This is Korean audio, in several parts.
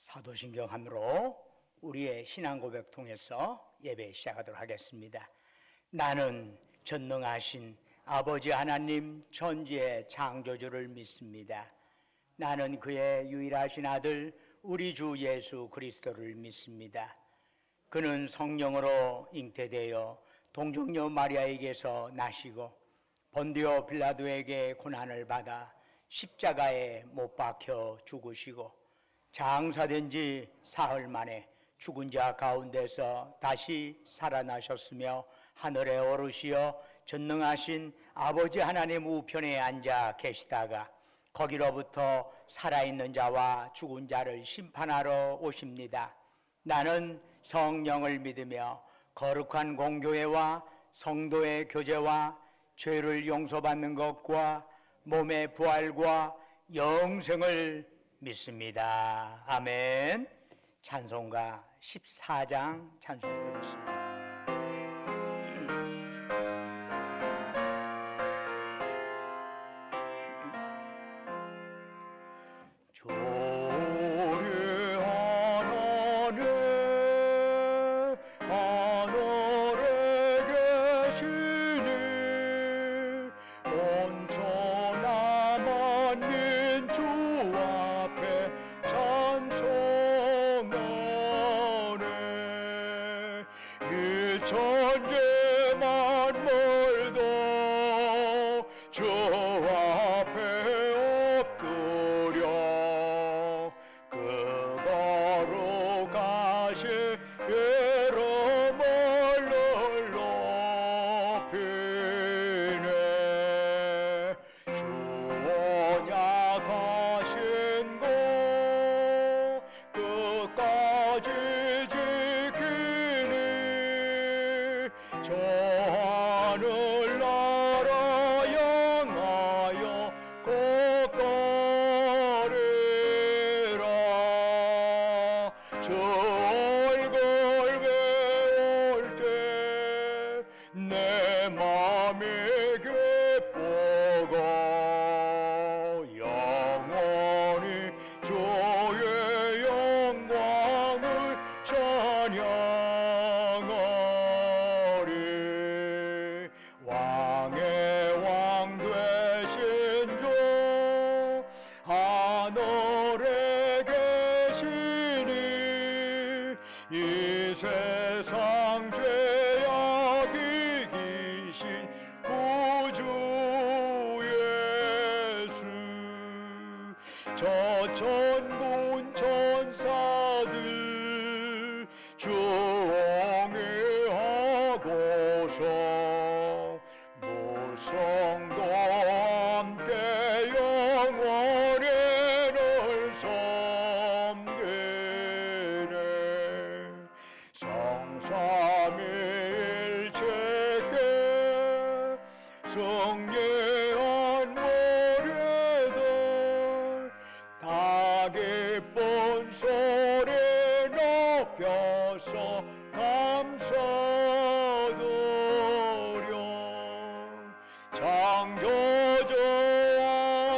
사도신경함으로 우리의 신앙 고백 통해서 예배 시작하도록 하겠습니다. 나는 전능하신 아버지 하나님 천지의 창조주를 믿습니다. 나는 그의 유일하신 아들 우리 주 예수 그리스도를 믿습니다. 그는 성령으로 잉태되어 동정녀 마리아에게서 나시고 본디오 빌라도에게 고난을 받아 십자가에 못 박혀 죽으시고 장사된 지 사흘 만에 죽은 자 가운데서 다시 살아나셨으며 하늘에 오르시어 전능하신 아버지 하나님 우편에 앉아 계시다가 거기로부터 살아있는 자와 죽은 자를 심판하러 오십니다. 나는 성령을 믿으며 거룩한 공교회와 성도의 교제와 죄를 용서받는 것과 몸의 부활과 영생을 믿습니다. 아멘. 찬송가 14장 찬송 부르겠습니다. 천군 천사들 경외하고서 무성도 함께 영원히 늘 섬기네. 성삼위일체께 승리한 기쁜 소리 높여서 감사드려. 창조주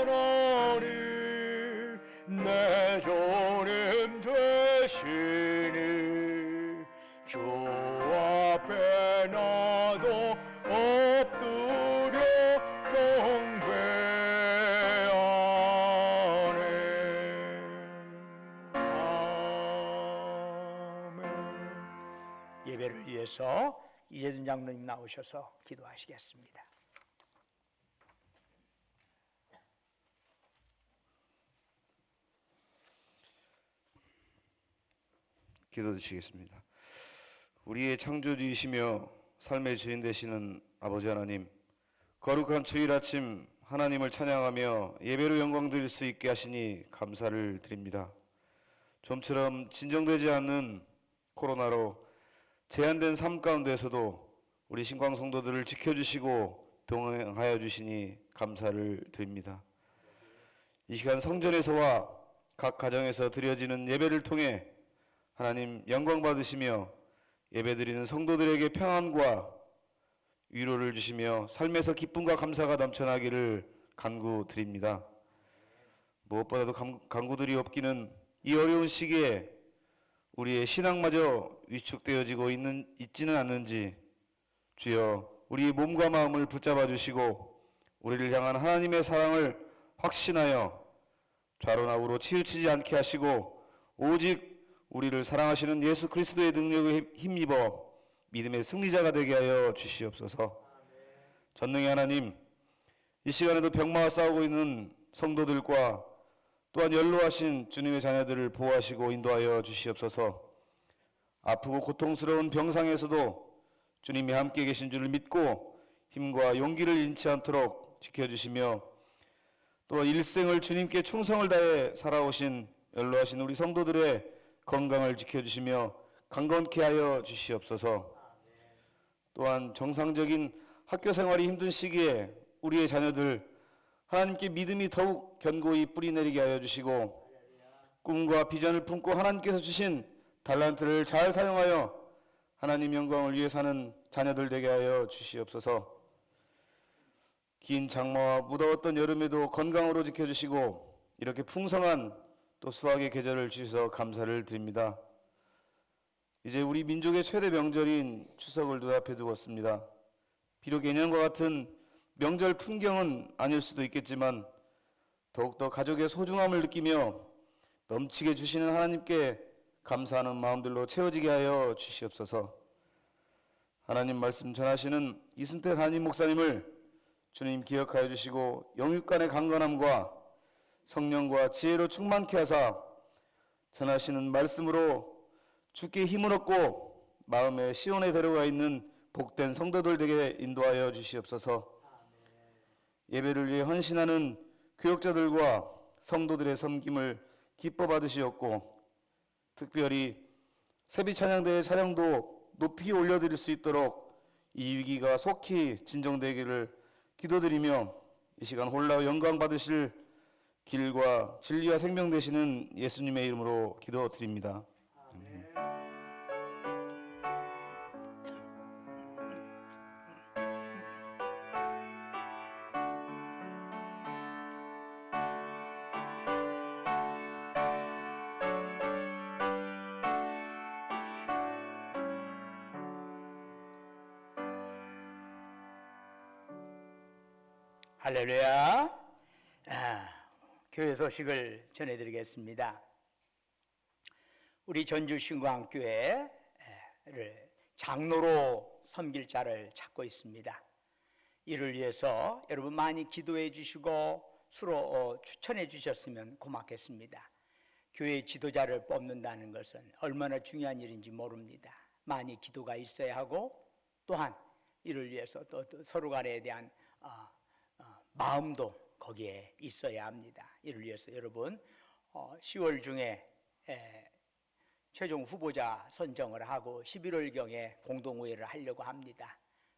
하나님 내 주님 되시니 주 앞에 나도 엎드려 예배를 위해서 이재준 장로님 나오셔서 기도하시겠습니다. 기도드리겠습니다. 우리의 창조주이시며 삶의 주인 되시는 아버지 하나님, 거룩한 주일 아침 하나님을 찬양하며 예배로 영광 드릴 수 있게 하시니 감사를 드립니다. 좀처럼 진정되지 않는 코로나로 제한된 삶 가운데서도 우리 신광 성도들을 지켜주시고 동행하여 주시니 감사를 드립니다. 이 시간 성전에서와 각 가정에서 드려지는 예배를 통해 하나님 영광 받으시며 예배드리는 성도들에게 평안과 위로를 주시며 삶에서 기쁨과 감사가 넘쳐나기를 간구드립니다. 무엇보다도 간구들이 없기는 이 어려운 시기에 우리의 신앙마저 위축되어지고 있지는 않는지 주여 우리 몸과 마음을 붙잡아 주시고 우리를 향한 하나님의 사랑을 확신하여 좌로나 우로 치우치지 않게 하시고 오직 우리를 사랑하시는 예수 그리스도의 능력을 힘입어 믿음의 승리자가 되게 하여 주시옵소서. 전능의 하나님, 이 시간에도 병마와 싸우고 있는 성도들과 또한 연로하신 주님의 자녀들을 보호하시고 인도하여 주시옵소서. 아프고 고통스러운 병상에서도 주님이 함께 계신 줄을 믿고 힘과 용기를 잃지 않도록 지켜주시며 또 일생을 주님께 충성을 다해 살아오신 연로하신 우리 성도들의 건강을 지켜주시며 강건케 하여 주시옵소서. 또한 정상적인 학교 생활이 힘든 시기에 우리의 자녀들 하나님께 믿음이 더욱 견고히 뿌리내리게 하여 주시고 꿈과 비전을 품고 하나님께서 주신 달란트를 잘 사용하여 하나님 영광을 위해 사는 자녀들 되게 하여 주시옵소서. 긴 장마와 무더웠던 여름에도 건강으로 지켜주시고 이렇게 풍성한 또 수확의 계절을 주셔서 감사를 드립니다. 이제 우리 민족의 최대 명절인 추석을 눈앞에 두었습니다. 비록 예년과 같은 명절 풍경은 아닐 수도 있겠지만 더욱더 가족의 소중함을 느끼며 넘치게 주시는 하나님께 감사하는 마음들로 채워지게 하여 주시옵소서. 하나님 말씀 전하시는 이순태 담임 목사님을 주님 기억하여 주시고 영육간의 강건함과 성령과 지혜로 충만케 하사 전하시는 말씀으로 주께 힘을 얻고 마음의 시온에 들어가 있는 복된 성도들 되게 인도하여 주시옵소서. 예배를 위해 헌신하는 교역자들과 성도들의 섬김을 기뻐 받으시옵고 특별히 세비 찬양대의 사령도 높이 올려드릴 수 있도록 이 위기가 속히 진정되기를 기도드리며 이 시간 홀라 영광 받으실 길과 진리와 생명 되시는 예수님의 이름으로 기도드립니다. 할렐루야. 교회 소식을 전해드리겠습니다. 우리 전주 신광교회를 장로로 섬길 자를 찾고 있습니다. 이를 위해서 여러분 많이 기도해 주시고 서로 추천해 주셨으면 고맙겠습니다. 교회 지도자를 뽑는다는 것은 얼마나 중요한 일인지 모릅니다. 많이 기도가 있어야 하고 또한 이를 위해서 또 서로 간에 대한 마음도 거기에 있어야 합니다. 이를 위해서 여러분 10월 중에 최종 후보자 선정을 하고 11월경에 공동의회를 하려고 합니다.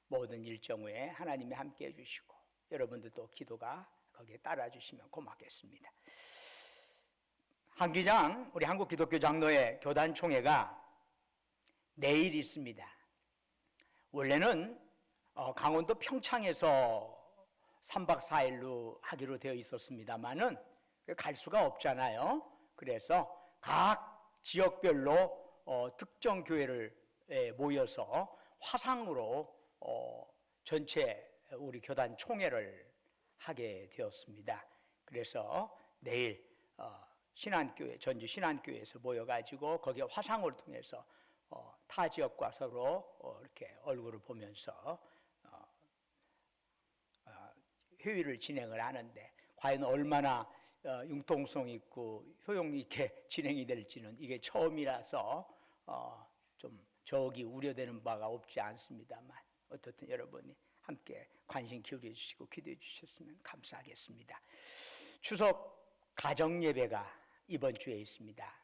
모든 일정 후에 하나님이 함께 해주시고 여러분들도 기도가 거기에 따라주시면 고맙겠습니다. 한기장 우리 한국기독교장로회 교단총회가 내일 있습니다. 원래는 강원도 평창에서 3박 4일로 하기로 되어 있었습니다만은 갈 수가 없잖아요. 그래서 각 지역별로 특정 교회를 모여서 화상으로 전체 우리 교단 총회를 하게 되었습니다. 그래서 내일 신안교회 전주 신안교회에서 모여가지고 거기에 화상을 통해서 타 지역과 서로 이렇게 얼굴을 보면서 회의를 진행을 하는데 과연 얼마나 융통성 있고 효용 있게 진행이 될지는 이게 처음이라서 좀 저기 우려되는 바가 없지 않습니다만 어떻든 여러분이 함께 관심 기울여 주시고 기도해 주셨으면 감사하겠습니다. 추석 가정 예배가 이번 주에 있습니다.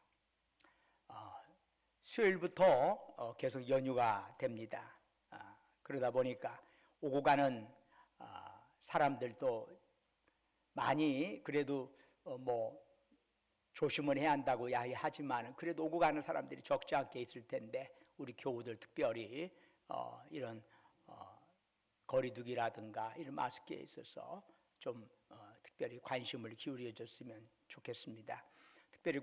수요일부터 계속 연휴가 됩니다. 그러다 보니까 오고 가는 사람들도 많이 그래도 조심은 해야 한다고 야기하지만 그래도 오고 가는 사람들이 적지 않게 있을 텐데 우리 교우들 특별히 이런 거리두기라든가 이런 마스크에 있어서 좀 특별히 관심을 기울여 줬으면 좋겠습니다. 특별히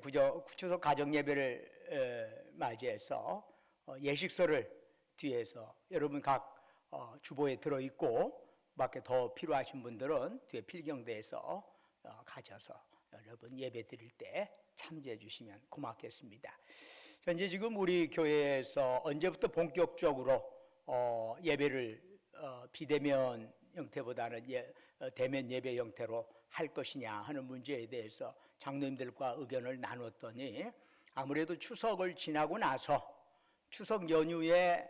추석 가정 예배를 맞이해서 예식서를 뒤에서 여러분 각 주보에 들어있고 밖에 더 필요하신 분들은 뒤에 필경대에서 가져서 여러분 예배 드릴 때 참조해 주시면 고맙겠습니다. 현재 지금 우리 교회에서 언제부터 본격적으로 예배를 비대면 형태보다는 대면 예배 형태로 할 것이냐 하는 문제에 대해서 장로님들과 의견을 나눴더니 아무래도 추석을 지나고 나서 추석 연휴에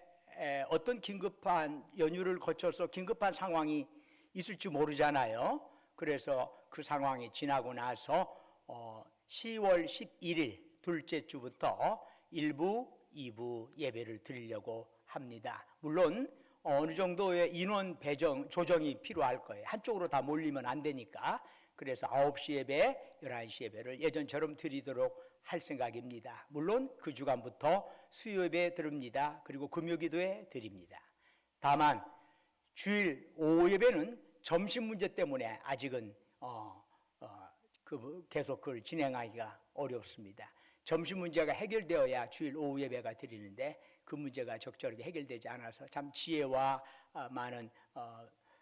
어떤 긴급한 연휴를 거쳐서 긴급한 상황이 있을지 모르잖아요. 그래서 그 상황이 지나고 나서 10월 11일 둘째 주부터 1부, 2부 예배를 드리려고 합니다. 물론 어느 정도의 인원 조정이 필요할 거예요. 한쪽으로 다 몰리면 안 되니까. 그래서 9시 예배, 11시 예배를 예전처럼 드리도록 할 생각입니다. 물론 그 주간부터 수요 예배 드립니다. 그리고 금요기도에 드립니다. 다만 주일 오후 예배는 점심 문제 때문에 아직은 계속 그걸 진행하기가 어렵습니다. 점심 문제가 해결되어야 주일 오후 예배가 드리는데 그 문제가 적절하게 해결되지 않아서 참 지혜와 많은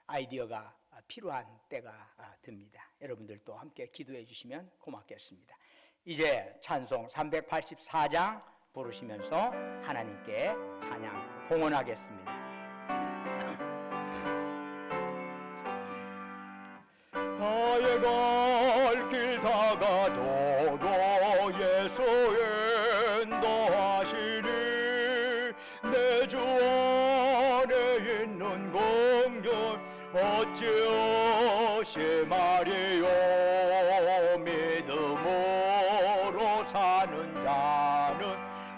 아이디어가 필요한 때가 듭니다. 여러분들도 함께 기도해 주시면 고맙겠습니다. 이제 찬송 384장 부르시면서 하나님께 찬양 봉헌하겠습니다. 나의 갈 길 다가도록 예수 인도하시니 내 주 안에 있는 공yon 어찌어시 말이요 믿음으로 사는 자는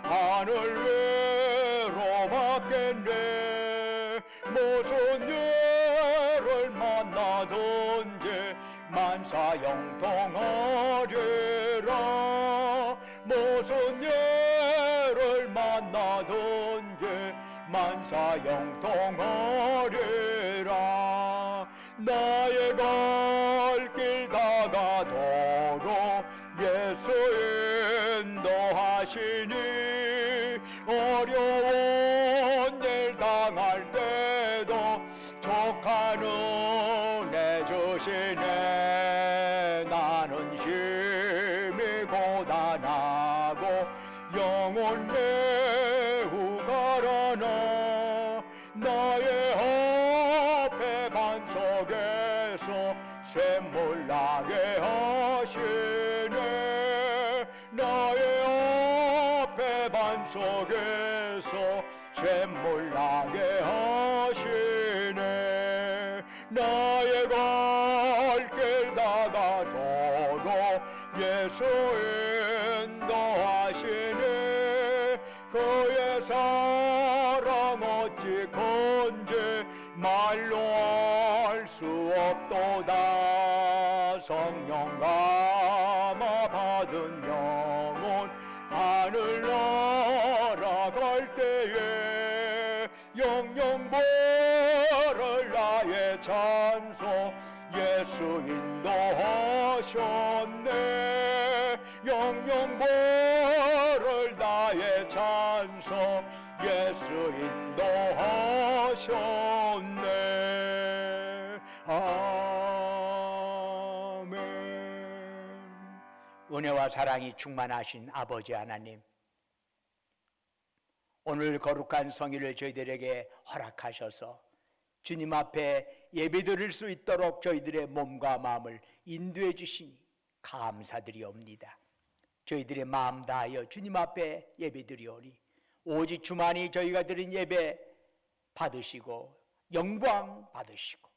하늘 위로 받겠네. 무슨 예를 만나든지 만사형통하리라. 무슨 예를 만나든지 만사형통하리라. 나의 갈 길 다가도록 예수 인도하시니 어려운 일 당할 때도 족한 은혜 주시네. 나는 심히 고단하고 영혼 매우 가라나. 나의 앞에 반석에서 샘물 나게 하시네. 나의 앞에 반석에서 샘물 나게 하시네. 나의 갈 길 다가도록 예수 인도하시네. 그의 사랑 어찌 건지 말로 알 수 없도다. 성령 감화 받은 영혼 하늘 날아갈 때에 영영 보를 나의 찬송 예수 인도하셨네. 영영 보를 나의 찬송 예수 인도하셨네. 아멘. 은혜와 사랑이 충만하신 아버지 하나님, 오늘 거룩한 성일을 저희들에게 허락하셔서 주님 앞에 예배드릴 수 있도록 저희들의 몸과 마음을 인도해 주시니 감사드리옵니다. 저희들의 마음 다하여 주님 앞에 예배드리오니 오직 주만이 저희가 드린 예배 받으시고 영광 받으시고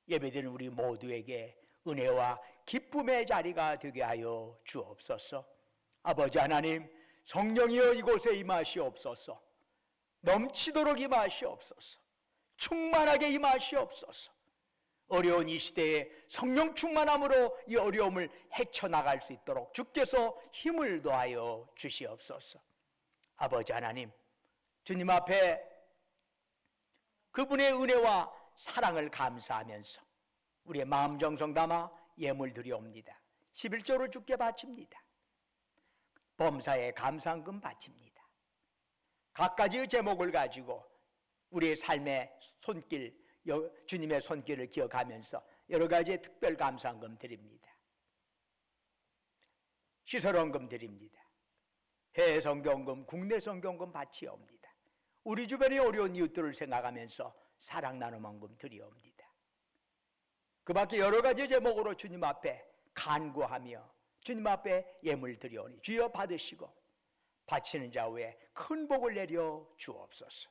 예배드리는 우리 모두에게 은혜와 기쁨의 자리가 되게 하여 주옵소서. 아버지 하나님, 성령이여 이곳에 임하시옵소서. 넘치도록 임하시옵소서. 충만하게 임하시옵소서. 어려운 이 시대에 성령 충만함으로 이 어려움을 헤쳐나갈 수 있도록 주께서 힘을 더하여 주시옵소서. 아버지 하나님, 주님 앞에 그분의 은혜와 사랑을 감사하면서 우리의 마음 정성 담아 예물 드리옵니다. 11조를 주께 바칩니다. 범사에 감사헌금 바칩니다. 각가지의 제목을 가지고 우리의 삶의 손길, 주님의 손길을 기억하면서 여러 가지의 특별 감사헌금 드립니다. 시설헌금 드립니다. 해외 선교헌금, 국내 선교헌금 바치옵니다. 우리 주변의 어려운 이웃들을 생각하면서 사랑 나눔 헌금 드리옵니다. 그 밖에 여러 가지 제목으로 주님 앞에 간구하며 주님 앞에 예물 드리오니 주여 받으시고 바치는 자 위에 큰 복을 내려 주옵소서.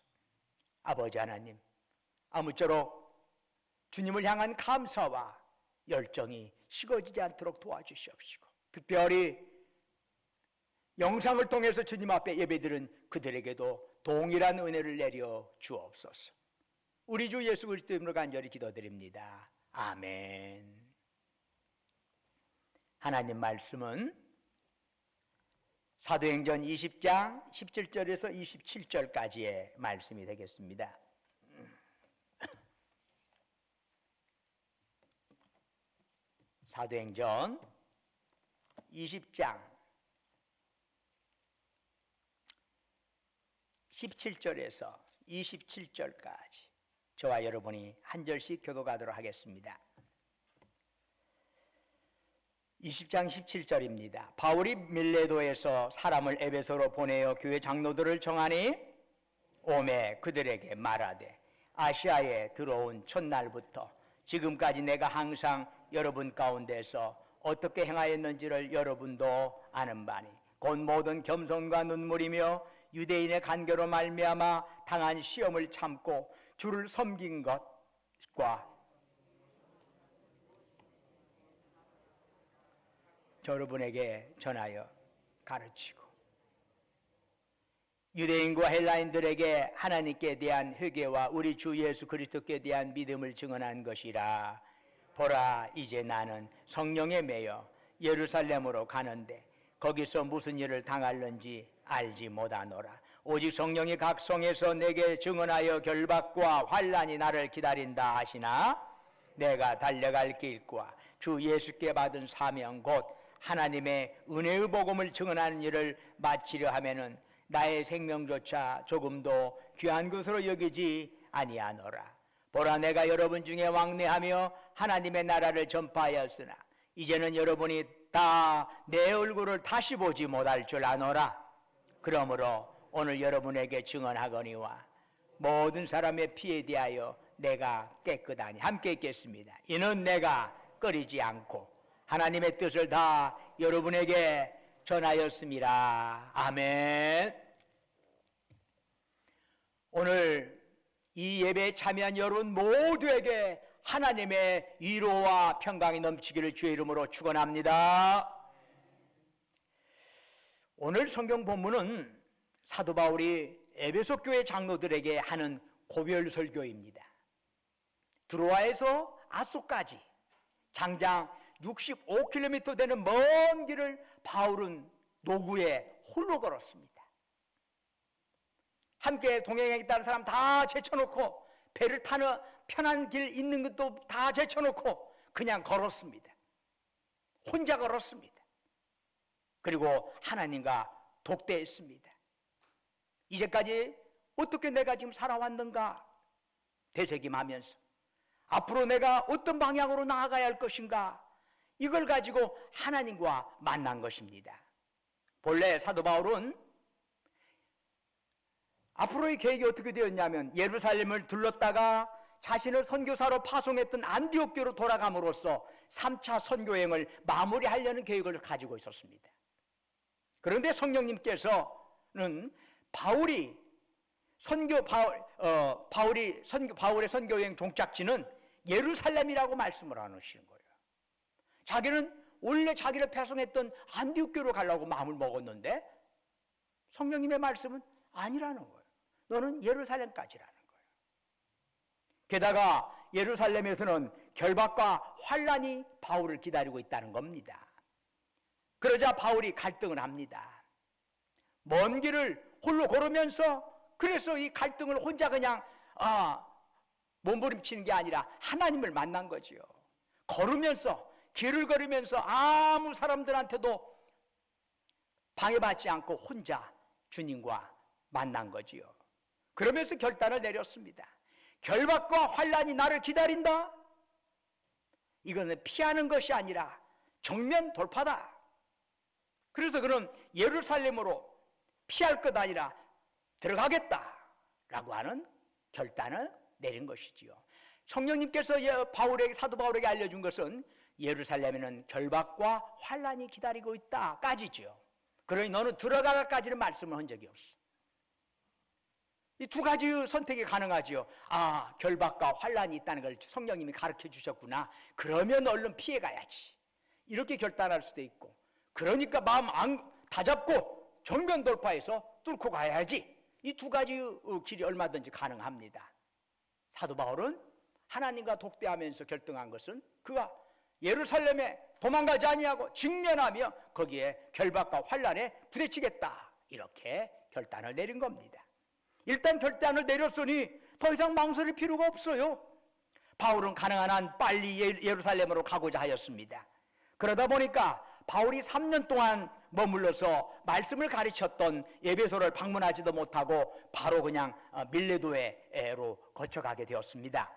아버지 하나님, 아무쪼록 주님을 향한 감사와 열정이 식어지지 않도록 도와주시옵시고, 특별히 영상을 통해서 주님 앞에 예배드린 그들에게도 동일한 은혜를 내려 주옵소서. 우리 주 예수 그리스도 이름으로 간절히 기도드립니다. 아멘. 하나님 말씀은 사도행전 20장 17절에서 27절까지의 말씀이 되겠습니다. 사도행전 20장 17절에서 27절까지 저와 여러분이 한 절씩 교독하도록 하겠습니다. 20장 17절입니다. 바울이 밀레도에서 사람을 에베소로 보내어 교회 장로들을 정하니 오매 그들에게 말하되 아시아에 들어온 첫날부터 지금까지 내가 항상 여러분 가운데서 어떻게 행하였는지를 여러분도 아는 바니 곧 모든 겸손과 눈물이며 유대인의 간교로 말미암아 당한 시험을 참고 주를 섬긴 것과 여러분에게 전하여 가르치고 유대인과 헬라인들에게 하나님께 대한 회개와 우리 주 예수 그리스도께 대한 믿음을 증언한 것이라. 보라, 이제 나는 성령에 매여 예루살렘으로 가는데 거기서 무슨 일을 당할는지 알지 못하노라. 오직 성령이 각 성에서 내게 증언하여 결박과 환난이 나를 기다린다 하시나 내가 달려갈 길과 주 예수께 받은 사명 곧 하나님의 은혜의 복음을 증언하는 일을 마치려 하면은 나의 생명조차 조금도 귀한 것으로 여기지 아니하노라. 보라, 내가 여러분 중에 왕래하며 하나님의 나라를 전파하였으나 이제는 여러분이 다 내 얼굴을 다시 보지 못할 줄 아노라. 그러므로 오늘 여러분에게 증언하거니와 모든 사람의 피에 대하여 내가 깨끗하니 함께 읽겠습니다. 이는 내가 꺼리지 않고 하나님의 뜻을 다 여러분에게 전하였습니다. 아멘. 오늘 이 예배에 참여한 여러분 모두에게 하나님의 위로와 평강이 넘치기를 주의 이름으로 축원합니다. 오늘 성경 본문은 사도 바울이 에베소 교회 장로들에게 하는 고별 설교입니다. 드로아에서 아소까지 장장 65km 되는 먼 길을 바울은 노구에 홀로 걸었습니다. 함께 동행했다는 사람 다 제쳐놓고 배를 타는 편한 길 있는 것도 다 제쳐놓고 그냥 걸었습니다. 혼자 걸었습니다. 그리고 하나님과 독대했습니다. 이제까지 어떻게 내가 지금 살아왔는가 되새김하면서 앞으로 내가 어떤 방향으로 나아가야 할 것인가 이걸 가지고 하나님과 만난 것입니다. 본래 사도 바울은 앞으로의 계획이 어떻게 되었냐면 예루살렘을 둘렀다가 자신을 선교사로 파송했던 안디옥교로 돌아감으로써 3차 선교행을 마무리하려는 계획을 가지고 있었습니다. 그런데 성령님께서는 바울의 선교여행 종착지는 예루살렘이라고 말씀을 하시는 거예요. 자기는 원래 자기를 배송했던 안디옥교로 가려고 마음을 먹었는데 성령님의 말씀은 아니라는 거예요. 너는 예루살렘까지라는 거예요. 게다가 예루살렘에서는 결박과 환난이 바울을 기다리고 있다는 겁니다. 그러자 바울이 갈등을 합니다. 먼 길을 홀로 걸으면서 그래서 이 갈등을 혼자 그냥 몸부림치는 게 아니라 하나님을 만난 거지요. 길을 걸으면서 아무 사람들한테도 방해받지 않고 혼자 주님과 만난 거지요. 그러면서 결단을 내렸습니다. 결박과 환난이 나를 기다린다. 이거는 피하는 것이 아니라 정면 돌파다. 그래서 그는 예루살렘으로 피할 것 아니라 들어가겠다라고 하는 결단을 내린 것이지요. 성령님께서 사도 바울에게 알려준 것은 예루살렘에는 결박과 환난이 기다리고 있다까지죠. 그러니 너는 들어가라까지는 말씀을 한 적이 없어. 이 두 가지 선택이 가능하지요. 아, 결박과 환난이 있다는 걸 성령님이 가르쳐 주셨구나. 그러면 얼른 피해 가야지. 이렇게 결단할 수도 있고, 그러니까 마음 다잡고 정면 돌파해서 뚫고 가야지. 이 두 가지 길이 얼마든지 가능합니다. 사도 바울은 하나님과 독대하면서 결정한 것은 그가 예루살렘에 도망가지 아니하고 직면하며 거기에 결박과 환난에 부딪히겠다, 이렇게 결단을 내린 겁니다. 일단 결단을 내렸으니 더 이상 망설일 필요가 없어요. 바울은 가능한 한 빨리 예루살렘으로 가고자 하였습니다. 그러다 보니까 바울이 3년 동안 머물러서 말씀을 가르쳤던 에베소를 방문하지도 못하고 바로 그냥 밀레도에로 거쳐가게 되었습니다.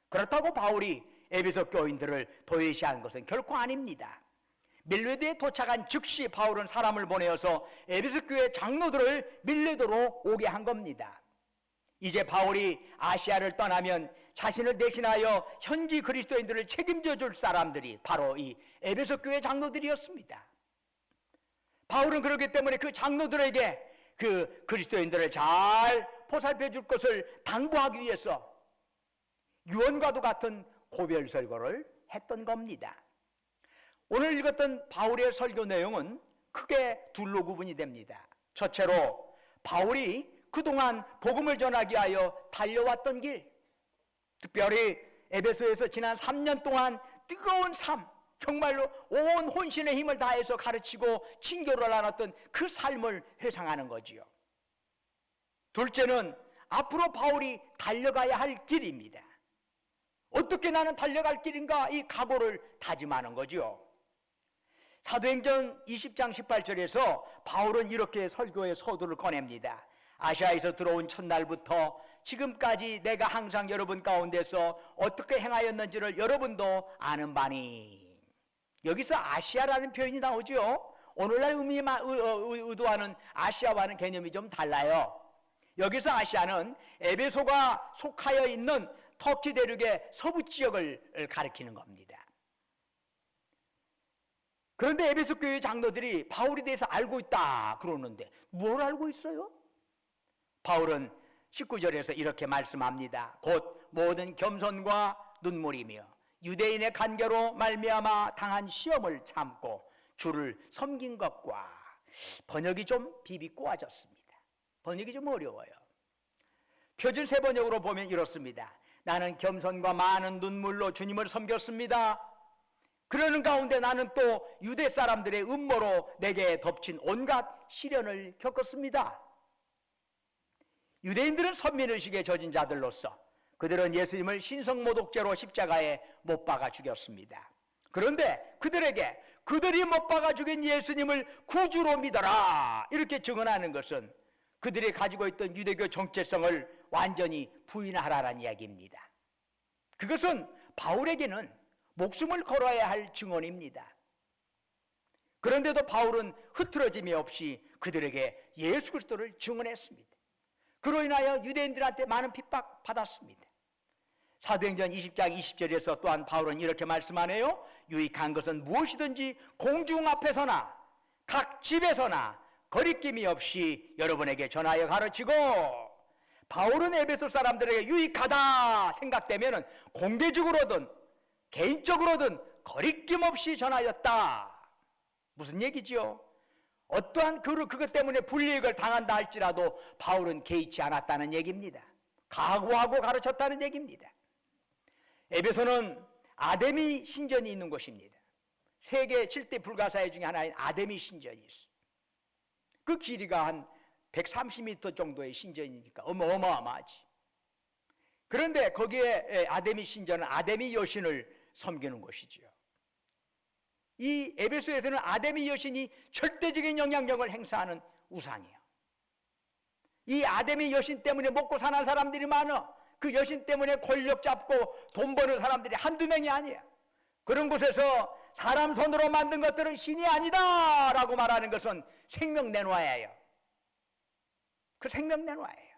그렇다고 바울이 에베소 교인들을 도외시한 것은 결코 아닙니다. 밀레도에 도착한 즉시 바울은 사람을 보내어서 에베소 교회 장로들을 밀레도로 오게 한 겁니다. 이제 바울이 아시아를 떠나면 자신을 대신하여 현지 그리스도인들을 책임져 줄 사람들이 바로 이 에베소 교회 장로들이었습니다. 바울은 그렇기 때문에 그 장로들에게 그 그리스도인들을 잘 보살펴 줄 것을 당부하기 위해서 유언과도 같은 고별 설교를 했던 겁니다. 오늘 읽었던 바울의 설교 내용은 크게 둘로 구분이 됩니다. 첫째로 바울이 그동안 복음을 전하기 위하여 달려왔던 길, 특별히 에베소에서 지난 3년 동안 뜨거운 삶, 정말로 온 혼신의 힘을 다해서 가르치고 친교를 나눴던 그 삶을 회상하는 거지요. 둘째는 앞으로 바울이 달려가야 할 길입니다. 어떻게 나는 달려갈 길인가, 이 각오를 다짐하는 거지요. 사도행전 20장 18절에서 바울은 이렇게 설교의 서두를 꺼냅니다. 아시아에서 들어온 첫날부터 지금까지 내가 항상 여러분 가운데서 어떻게 행하였는지를 여러분도 아는 바니. 여기서 아시아라는 표현이 나오죠. 오늘날 의도하는 아시아와는 개념이 좀 달라요. 여기서 아시아는 에베소가 속하여 있는 터키 대륙의 서부 지역을 가리키는 겁니다. 그런데 에베소 교회 장로들이 바울에 대해서 알고 있다 그러는데 뭘 알고 있어요? 바울은 19절에서 이렇게 말씀합니다. 곧 모든 겸손과 눈물이며 유대인의 간계로 말미암아 당한 시험을 참고 주를 섬긴 것과, 번역이 좀 비비꼬아졌습니다. 번역이 좀 어려워요. 표준 세 번역으로 보면 이렇습니다. 나는 겸손과 많은 눈물로 주님을 섬겼습니다. 그러는 가운데 나는 또 유대 사람들의 음모로 내게 덮친 온갖 시련을 겪었습니다. 유대인들은 선민의식에 젖은 자들로서 그들은 예수님을 신성모독죄로 십자가에 못 박아 죽였습니다. 그런데 그들에게 그들이 못 박아 죽인 예수님을 구주로 믿어라, 이렇게 증언하는 것은 그들이 가지고 있던 유대교 정체성을 완전히 부인하라는 이야기입니다. 그것은 바울에게는 목숨을 걸어야 할 증언입니다. 그런데도 바울은 흐트러짐이 없이 그들에게 예수 그리스도를 증언했습니다. 그로 인하여 유대인들한테 많은 핍박 받았습니다. 사도행전 20장 20절에서 또한 바울은 이렇게 말씀하네요. 유익한 것은 무엇이든지 공중 앞에서나 각 집에서나 거리낌이 없이 여러분에게 전하여 가르치고, 바울은 에베소 사람들에게 유익하다 생각되면 공개적으로든 개인적으로든 거리낌 없이 전하였다. 무슨 얘기지요? 어떠한 그것 때문에 불이익을 당한다 할지라도 바울은 개의치 않았다는 얘기입니다. 각오하고 가르쳤다는 얘기입니다. 에베소는 아데미 신전이 있는 곳입니다. 세계 7대 불가사의 중에 하나인 아데미 신전이 있어요. 그 길이가 한 130m 정도의 신전이니까 어마어마하지. 그런데 거기에 아데미 신전은 아데미 여신을 섬기는 곳이지요. 이 에베소에서는 아담의 여신이 절대적인 영향력을 행사하는 우상이에요. 이 아담의 여신 때문에 먹고 사는 사람들이 많아. 그 여신 때문에 권력 잡고 돈 버는 사람들이 한두 명이 아니야. 그런 곳에서 사람 손으로 만든 것들은 신이 아니다 라고 말하는 것은 생명 내놓아야 해요. 그 생명 내놓아야 해요.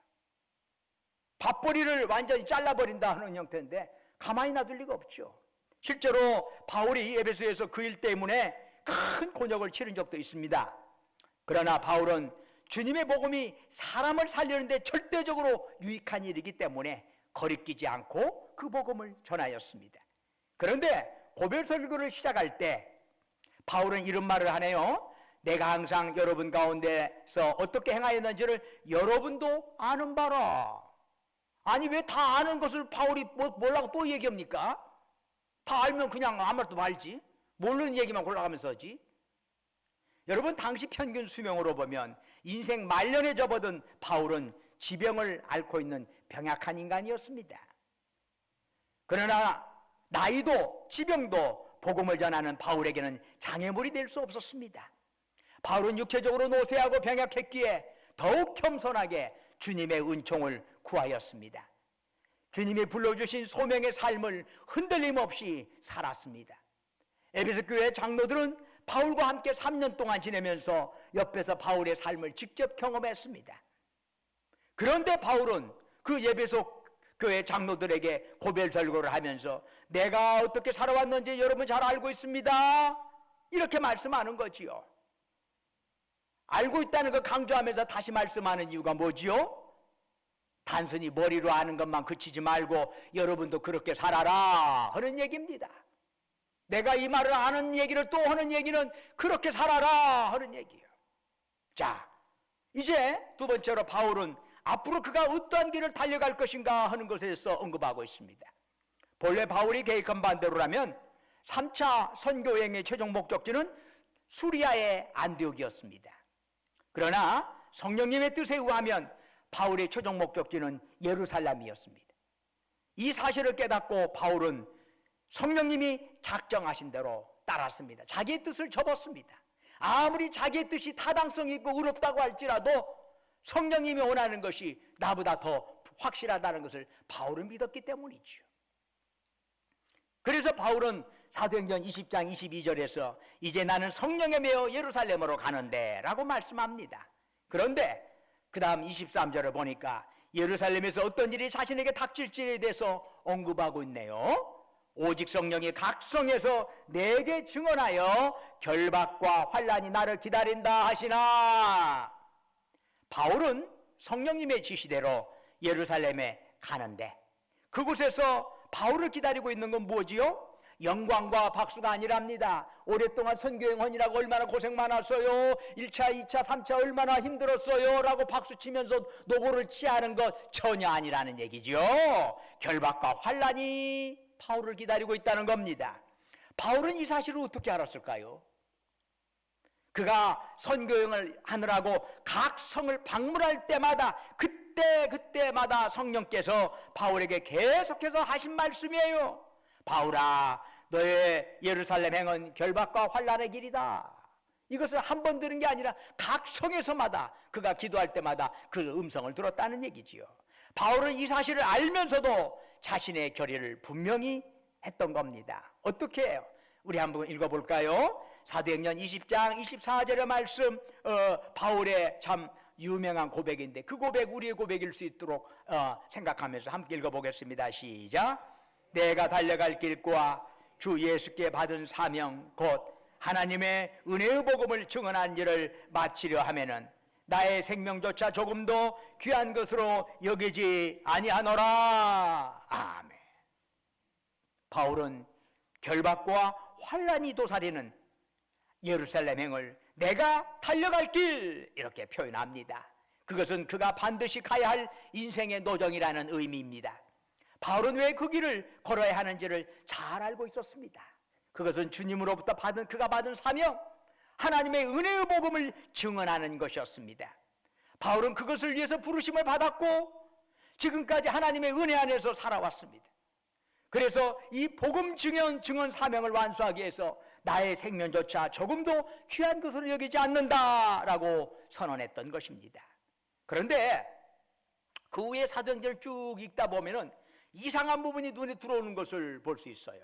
밥벌이를 완전히 잘라버린다 하는 형태인데 가만히 놔둘 리가 없죠. 실제로 바울이 에베소에서 그 일 때문에 큰 곤욕을 치른 적도 있습니다. 그러나 바울은 주님의 복음이 사람을 살리는데 절대적으로 유익한 일이기 때문에 거리끼지 않고 그 복음을 전하였습니다. 그런데 고별 설교를 시작할 때 바울은 이런 말을 하네요. 내가 항상 여러분 가운데서 어떻게 행하였는지를 여러분도 아는 바라. 아니 왜 다 아는 것을 바울이 뭐라고 또 얘기합니까? 다 알면 그냥 아무 말도 말지. 모르는 얘기만 골라가면서 하지. 여러분 당시 평균 수명으로 보면 인생 말년에 접어든 바울은 지병을 앓고 있는 병약한 인간이었습니다. 그러나 나이도 지병도 복음을 전하는 바울에게는 장애물이 될 수 없었습니다. 바울은 육체적으로 노쇠하고 병약했기에 더욱 겸손하게 주님의 은총을 구하였습니다. 주님이 불러주신 소명의 삶을 흔들림 없이 살았습니다. 에베소 교회 장로들은 바울과 함께 3년 동안 지내면서 옆에서 바울의 삶을 직접 경험했습니다. 그런데 바울은 그 에베소 교회 장로들에게 고별 설교를 하면서 내가 어떻게 살아왔는지 여러분 잘 알고 있습니다. 이렇게 말씀하는 거지요. 알고 있다는 걸 강조하면서 다시 말씀하는 이유가 뭐지요? 단순히 머리로 아는 것만 그치지 말고 여러분도 그렇게 살아라 하는 얘기입니다. 내가 이 말을 아는 얘기를 또 하는 얘기는 그렇게 살아라 하는 얘기예요. 자, 이제 두 번째로 바울은 앞으로 그가 어떠한 길을 달려갈 것인가 하는 것에 대해서 언급하고 있습니다. 본래 바울이 계획한 반대로라면 3차 선교여행의 최종 목적지는 수리아의 안디옥이었습니다. 그러나 성령님의 뜻에 의하면 바울의 최종 목적지는 예루살렘이었습니다. 이 사실을 깨닫고 바울은 성령님이 작정하신 대로 따랐습니다. 자기의 뜻을 접었습니다. 아무리 자기의 뜻이 타당성이 있고 의롭다고 할지라도 성령님이 원하는 것이 나보다 더 확실하다는 것을 바울은 믿었기 때문이죠. 그래서 바울은 사도행전 20장 22절에서 이제 나는 성령에 매여 예루살렘으로 가는데 라고 말씀합니다. 그런데 그 다음 23절을 보니까 예루살렘에서 어떤 일이 자신에게 닥칠지에 대해서 언급하고 있네요. 오직 성령이 각 성에서 내게 증언하여 결박과 환난이 나를 기다린다 하시나. 바울은 성령님의 지시대로 예루살렘에 가는데 그곳에서 바울을 기다리고 있는 건 뭐지요? 영광과 박수가 아니랍니다. 오랫동안 선교행원이라고 얼마나 고생 많았어요. 1차, 2차, 3차 얼마나 힘들었어요 라고 박수치면서 노고를 취하는 것 전혀 아니라는 얘기죠. 결박과 환난이 바울을 기다리고 있다는 겁니다. 바울은 이 사실을 어떻게 알았을까요? 그가 선교행을 하느라고 각 성을 방문할 때마다 그때마다 성령께서 바울에게 계속해서 하신 말씀이에요. 바울아, 너의 예루살렘 행은 결박과 환난의 길이다. 이것을 한 번 들은 게 아니라 각 성에서마다 그가 기도할 때마다 그 음성을 들었다는 얘기지요. 바울은 이 사실을 알면서도 자신의 결의를 분명히 했던 겁니다. 어떻게 해요? 우리 한번 읽어볼까요? 사도행전 20장 24절의 말씀, 바울의 참 유명한 고백인데 그 고백 우리의 고백일 수 있도록 생각하면서 함께 읽어보겠습니다. 시작. 내가 달려갈 길과 주 예수께 받은 사명 곧 하나님의 은혜의 복음을 증언한 일을 마치려 하면은 나의 생명조차 조금도 귀한 것으로 여기지 아니하노라. 아멘. 바울은 결박과 환난이 도사리는 예루살렘 행을 내가 달려갈 길 이렇게 표현합니다. 그것은 그가 반드시 가야 할 인생의 노정이라는 의미입니다. 바울은 왜 그 길을 걸어야 하는지를 잘 알고 있었습니다. 그것은 주님으로부터 그가 받은 사명, 하나님의 은혜의 복음을 증언하는 것이었습니다. 바울은 그것을 위해서 부르심을 받았고 지금까지 하나님의 은혜 안에서 살아왔습니다. 그래서 이 복음 증언 사명을 완수하기 위해서 나의 생명조차 조금도 귀한 것으로 여기지 않는다라고 선언했던 것입니다. 그런데 그 후에 사도행전을 쭉 읽다 보면은 이상한 부분이 눈에 들어오는 것을 볼 수 있어요.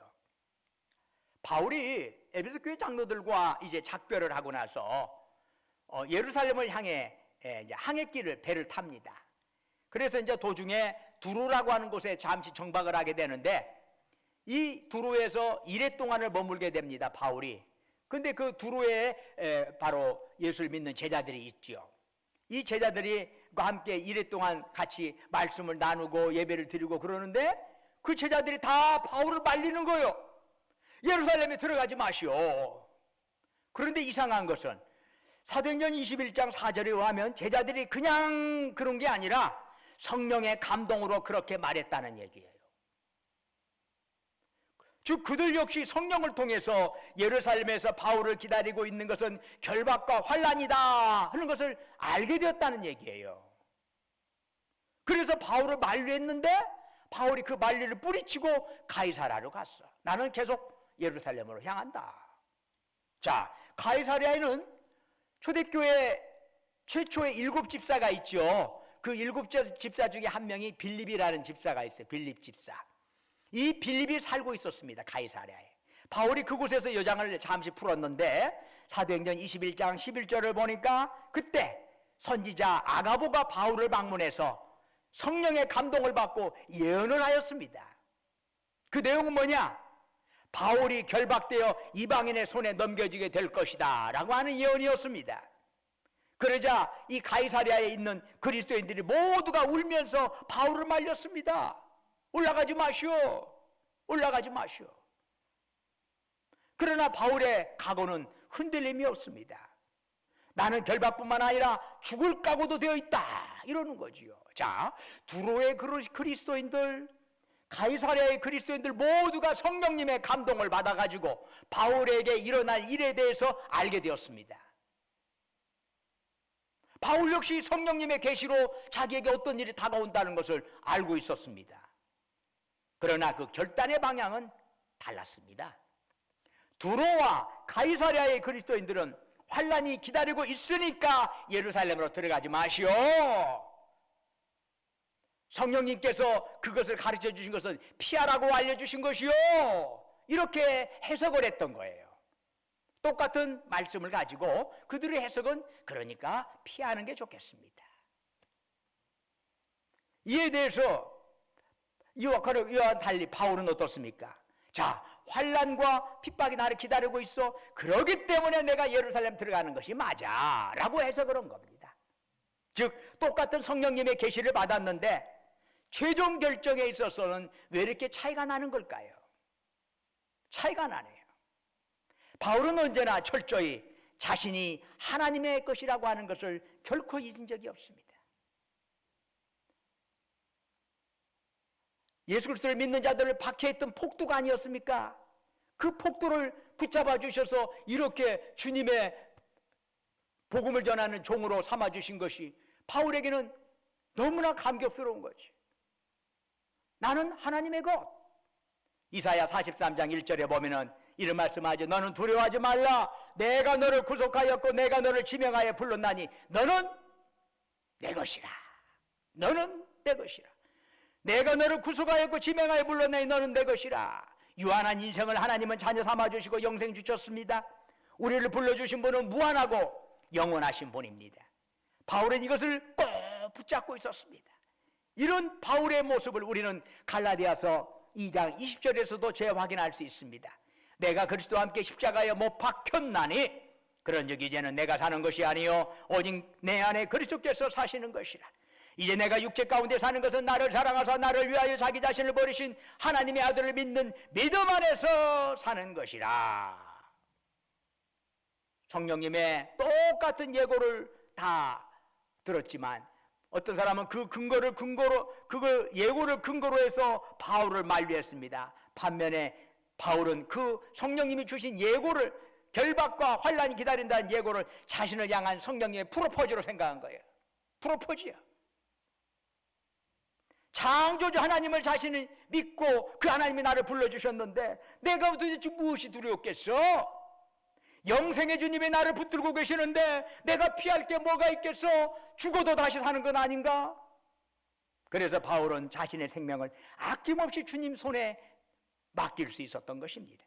바울이 에베소 교회 장로들과 이제 작별을 하고 나서 예루살렘을 향해 이제 항해길을 배를 탑니다. 그래서 이제 도중에 두로라고 하는 곳에 잠시 정박을 하게 되는데 이 두로에서 이래 동안을 머물게 됩니다, 바울이. 근데 그 두로에 바로 예수를 믿는 제자들이 있지요. 이 제자들이 함께 이래 동안 같이 말씀을 나누고 예배를 드리고 그러는데 그 제자들이 다 바울을 말리는 거예요. 예루살렘에 들어가지 마시오. 그런데 이상한 것은 사도행전 21장 4절에 의하면 제자들이 그냥 그런 게 아니라 성령의 감동으로 그렇게 말했다는 얘기예요. 즉 그들 역시 성령을 통해서 예루살렘에서 바울을 기다리고 있는 것은 결박과 환난이다 하는 것을 알게 되었다는 얘기예요. 그래서 바울을 만류했는데 바울이 그 만류를 뿌리치고 가이사랴로 갔어. 나는 계속 예루살렘으로 향한다. 자, 가이사랴에는 초대교회 최초의 7 집사가 있죠. 그 7 집사 중에 한 명이 빌립이라는 집사가 있어요. 빌립 집사. 이 빌립이 살고 있었습니다, 가이사랴에. 바울이 그곳에서 여장을 잠시 풀었는데 사도행전 21장 11절을 보니까 그때 선지자 아가보가 바울을 방문해서 성령의 감동을 받고 예언을 하였습니다. 그 내용은 뭐냐? 바울이 결박되어 이방인의 손에 넘겨지게 될 것이다 라고 하는 예언이었습니다. 그러자 이 가이사랴에 있는 그리스도인들이 모두가 울면서 바울을 말렸습니다. 올라가지 마시오. 올라가지 마시오. 그러나 바울의 각오는 흔들림이 없습니다. 나는 결박뿐만 아니라 죽을 각오도 되어 있다 이러는 거지요. 자, 두로의 그리스도인들, 가이사랴의 그리스도인들 모두가 성령님의 감동을 받아가지고 바울에게 일어날 일에 대해서 알게 되었습니다. 바울 역시 성령님의 계시로 자기에게 어떤 일이 다가온다는 것을 알고 있었습니다. 그러나 그 결단의 방향은 달랐습니다. 두로와 가이사랴의 그리스도인들은 환난이 기다리고 있으니까 예루살렘으로 들어가지 마시오. 성령님께서 그것을 가르쳐 주신 것은 피하라고 알려주신 것이요. 이렇게 해석을 했던 거예요. 똑같은 말씀을 가지고 그들의 해석은 그러니까 피하는 게 좋겠습니다. 이에 대해서 이와 달리 바울은 어떻습니까? 자, 환난과 핍박이 나를 기다리고 있어. 그러기 때문에 내가 예루살렘 들어가는 것이 맞아 라고 해석을 한 겁니다. 즉 똑같은 성령님의 계시를 받았는데 최종 결정에 있어서는 왜 이렇게 차이가 나는 걸까요? 차이가 나네요. 바울은 언제나 철저히 자신이 하나님의 것이라고 하는 것을 결코 잊은 적이 없습니다. 예수 그리스도를 믿는 자들을 박해했던 폭도가 아니었습니까? 그 폭도를 붙잡아 주셔서 이렇게 주님의 복음을 전하는 종으로 삼아 주신 것이 바울에게는 너무나 감격스러운 거지. 나는 하나님의 것. 이사야 43장 1절에 보면은 이런 말씀하죠. 너는 두려워하지 말라. 내가 너를 구속하였고 내가 너를 지명하여 불렀나니 너는 내 것이라. 너는 내 것이라. 내가 너를 구속하였고 지명하여 불렀나니 너는 내 것이라. 유한한 인생을 하나님은 자녀 삼아주시고 영생 주셨습니다. 우리를 불러주신 분은 무한하고 영원하신 분입니다. 바울은 이것을 꼭 붙잡고 있었습니다. 이런 바울의 모습을 우리는 갈라디아서 2장 20절에서도 재확인할 수 있습니다. 내가 그리스도와 함께 십자가에 못 박혔나니 그런즉 이제는 내가 사는 것이 아니요 오직 내 안에 그리스도께서 사시는 것이라. 이제 내가 육체 가운데 사는 것은 나를 사랑하사 나를 위하여 자기 자신을 버리신 하나님의 아들을 믿는 믿음 안에서 사는 것이라. 성령님의 똑같은 예고를 다 들었지만 어떤 사람은 그 예고를 근거로 해서 바울을 만류했습니다. 반면에 바울은 그 성령님이 주신 예고를, 결박과 환난이 기다린다는 예고를 자신을 향한 성령님의 프로포즈로 생각한 거예요. 프로포즈야. 창조주 하나님을 자신이 믿고 그 하나님이 나를 불러주셨는데 내가 도대체 무엇이 두려웠겠어? 영생의 주님이 나를 붙들고 계시는데 내가 피할 게 뭐가 있겠어? 죽어도 다시 사는 건 아닌가? 그래서 바울은 자신의 생명을 아낌없이 주님 손에 맡길 수 있었던 것입니다.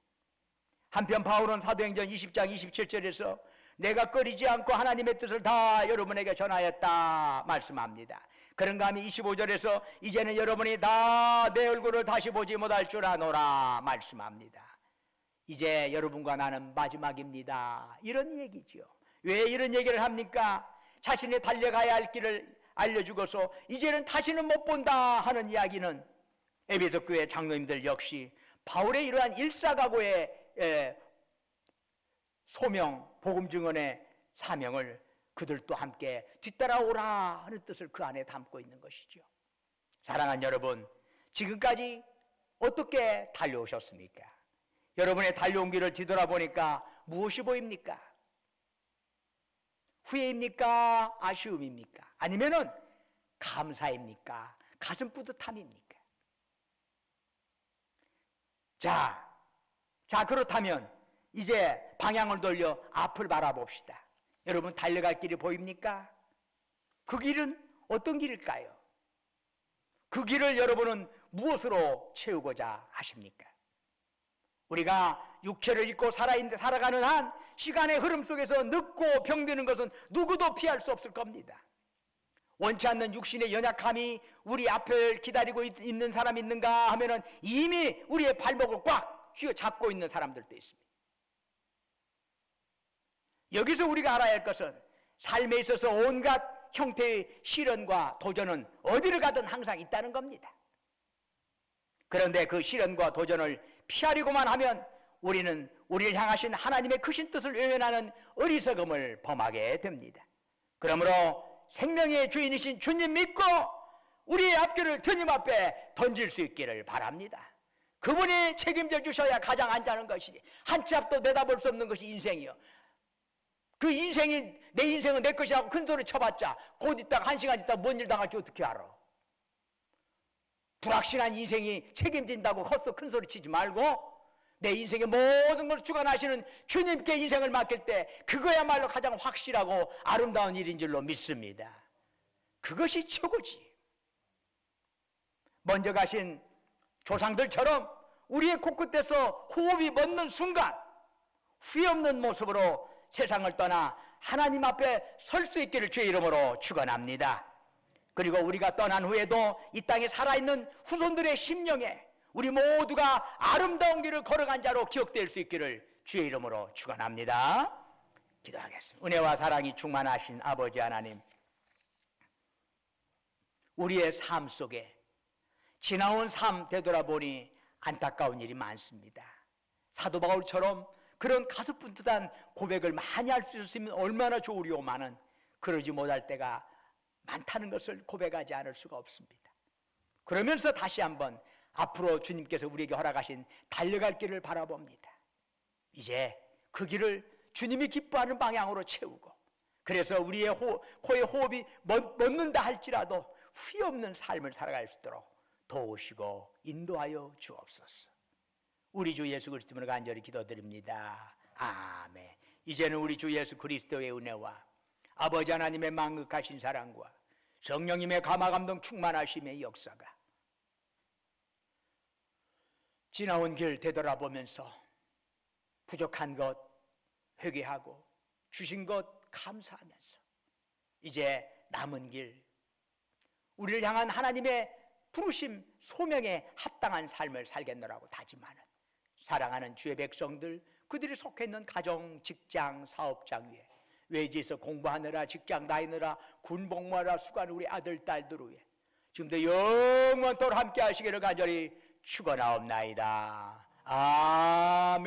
한편 바울은 사도행전 20장 27절에서 내가 꺼리지 않고 하나님의 뜻을 다 여러분에게 전하였다 말씀합니다. 그런가 하면 25절에서 이제는 여러분이 다 내 얼굴을 다시 보지 못할 줄 아노라 말씀합니다. 이제 여러분과 나는 마지막입니다. 이런 얘기죠. 왜 이런 얘기를 합니까? 자신이 달려가야 할 길을 알려주고서 이제는 다시는 못 본다 하는 이야기는 에베소 교회 장로님들 역시 바울의 이러한 일사각오의 소명, 복음 증언의 사명을 그들도 함께 뒤따라오라 하는 뜻을 그 안에 담고 있는 것이죠. 사랑하는 여러분, 지금까지 어떻게 달려오셨습니까? 여러분의 달려온 길을 뒤돌아보니까 무엇이 보입니까? 후회입니까? 아쉬움입니까? 아니면은 감사입니까? 가슴 뿌듯함입니까? 자, 그렇다면 이제 방향을 돌려 앞을 바라봅시다. 여러분 달려갈 길이 보입니까? 그 길은 어떤 길일까요? 그 길을 여러분은 무엇으로 채우고자 하십니까? 우리가 육체를 입고 살아가는 한 시간의 흐름 속에서 늙고 병드는 것은 누구도 피할 수 없을 겁니다. 원치 않는 육신의 연약함이 우리 앞을 기다리고 있는 사람이 있는가 하면은 이미 우리의 발목을 꽉 휘어잡고 있는 사람들도 있습니다. 여기서 우리가 알아야 할 것은 삶에 있어서 온갖 형태의 시련과 도전은 어디를 가든 항상 있다는 겁니다. 그런데 그 시련과 도전을 피하려고만 하면 우리는 우리를 향하신 하나님의 크신 뜻을 외면하는 어리석음을 범하게 됩니다. 그러므로 생명의 주인이신 주님 믿고 우리의 앞길을 주님 앞에 던질 수 있기를 바랍니다. 그분이 책임져 주셔야 가장 안전한 것이지 한 치 앞도 내다볼 수 없는 것이 인생이요. 그 인생이 내 인생은 내 것이라고 큰 소리 쳐봤자 곧 있다가 한 시간 있다가 뭔 일 당할지 어떻게 알아? 불확실한 인생이 책임진다고 헛소 큰 소리 치지 말고 내 인생의 모든 걸 주관하시는 주님께 인생을 맡길 때 그거야말로 가장 확실하고 아름다운 일인 줄로 믿습니다. 그것이 최고지. 먼저 가신 조상들처럼 우리의 코끝에서 호흡이 멎는 순간 후회 없는 모습으로 세상을 떠나 하나님 앞에 설 수 있기를 주의 이름으로 축원합니다. 그리고 우리가 떠난 후에도 이 땅에 살아있는 후손들의 심령에 우리 모두가 아름다운 길을 걸어간 자로 기억될 수 있기를 주의 이름으로 축원합니다. 기도하겠습니다. 은혜와 사랑이 충만하신 아버지 하나님, 우리의 삶 속에 지나온 삶 되돌아보니 안타까운 일이 많습니다. 사도 바울처럼 그런 가슴분투한 고백을 많이 할 수 있으면 얼마나 좋으리오마는 그러지 못할 때가 많다는 것을 고백하지 않을 수가 없습니다. 그러면서 다시 한번 앞으로 주님께서 우리에게 허락하신 달려갈 길을 바라봅니다. 이제 그 길을 주님이 기뻐하는 방향으로 채우고, 그래서 우리의 코에 호흡이 멎는다 할지라도 후회 없는 삶을 살아갈 수 있도록 도우시고 인도하여 주옵소서. 우리 주 예수 그리스도로 간절히 기도드립니다. 아멘. 이제는 우리 주 예수 그리스도의 은혜와 아버지 하나님의 만극하신 사랑과 성령님의 감화감동 충만하심의 역사가 지나온 길 되돌아보면서 부족한 것 회개하고 주신 것 감사하면서 이제 남은 길 우리를 향한 하나님의 부르심 소명에 합당한 삶을 살겠노라고 다짐하는 사랑하는 주의 백성들, 그들이 속해 있는 가정, 직장, 사업장 위에 외지에서 공부하느라 직장 다니느라 군복무하느라 수고하는 우리 아들, 딸들 위해 지금도 영원토록 함께 하시기를 간절히 축원하옵나이다. 아멘.